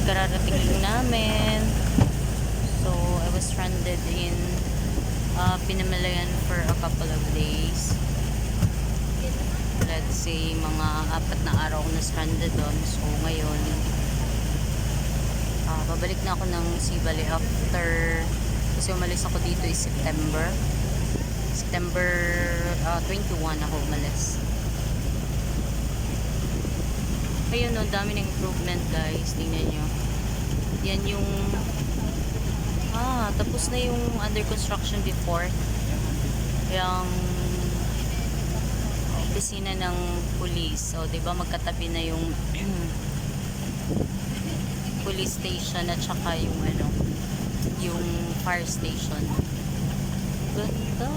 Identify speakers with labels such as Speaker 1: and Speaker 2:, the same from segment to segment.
Speaker 1: kararating lang namin. So, I was stranded in Pinamalayan for a couple of days. Let's say, mga 4 na araw ako na stranded doon. So, ngayon, babalik na ako ng Sibali after, kasi umalis ako dito is September 21 ako umalis. Ayun no, dami ng improvement guys, tingnan nyo. Yan yung tapos na yung under construction before, yung opisina ng police. So, diba magkatabi na yung police station at saka yung yung fire station. Ganda.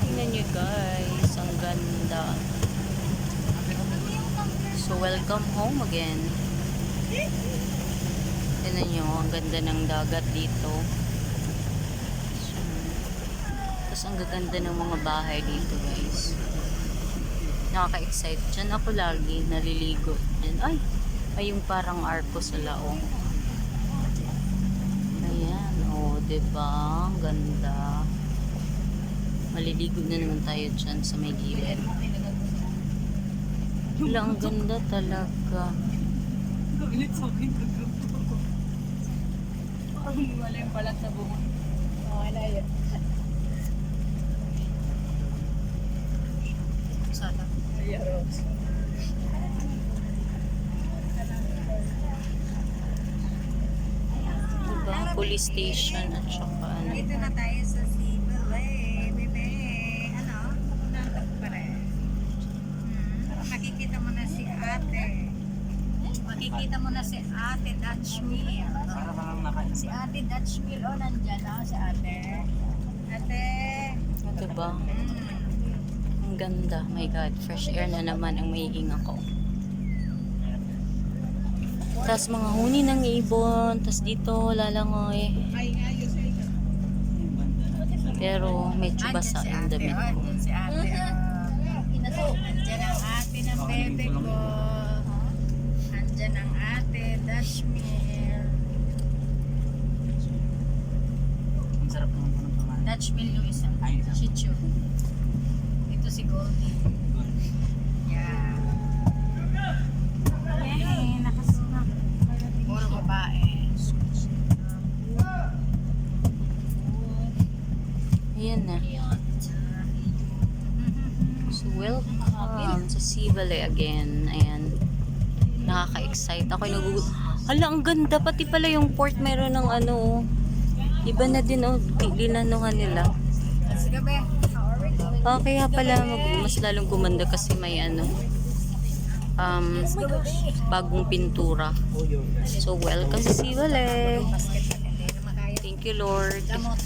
Speaker 1: Tingnan nyo guys, ang ganda. So, welcome home again. Tingnan nyo, ang ganda ng dagat dito. Tapos ang gaganda ng mga bahay dito guys. Nakaka-excite. Diyan ako lagi naliligo. Diyan. Ay yung parang arko sa laong. Ayan. Diba? Ang ganda. Maliligo na naman tayo dyan sa may gilid. Wala, ang ganda talaga.
Speaker 2: Ulit sa akin. Wala yung balat sa buhok. Okay na yun. Sana. Ayaros.
Speaker 1: Diba? Police station at saka
Speaker 2: Dito na tayo sa Sibali. Bebe. Nandag pa rin. Makikita mo na si ate. Makikita mo na si ate Dutchmill. Si ate Dutchmill. Nandyan si ate. Ate.
Speaker 1: diba? Ang ganda. My God. Fresh air na naman ang maiing ako. Tapos mga huni ng ibon. Tapos dito lalangoy. Pero medyo basa ang damit ko.
Speaker 2: Andyan si ate. Andyan ang ate ng bebe ko. Andyan ang ate Dutchmill.
Speaker 3: Ang sarap naman po ng pangalan.
Speaker 2: Dutchmill yung isa. Shih Tzu. Ito si Goldie. Yeah. Yay! Nakasunak. Puro babae.
Speaker 1: Ayan na. So, welcome sa Sibali again. Ayan. Nakaka-excite. Ako hala, ang ganda. Pati pala yung port meron ng iba na din dinanuhan nila.
Speaker 2: Sige be.
Speaker 1: Kaya pala mas lalong gumanda kasi may bagong pintura. So, welcome sa Sibali. Thank you, Lord.
Speaker 2: Gamot.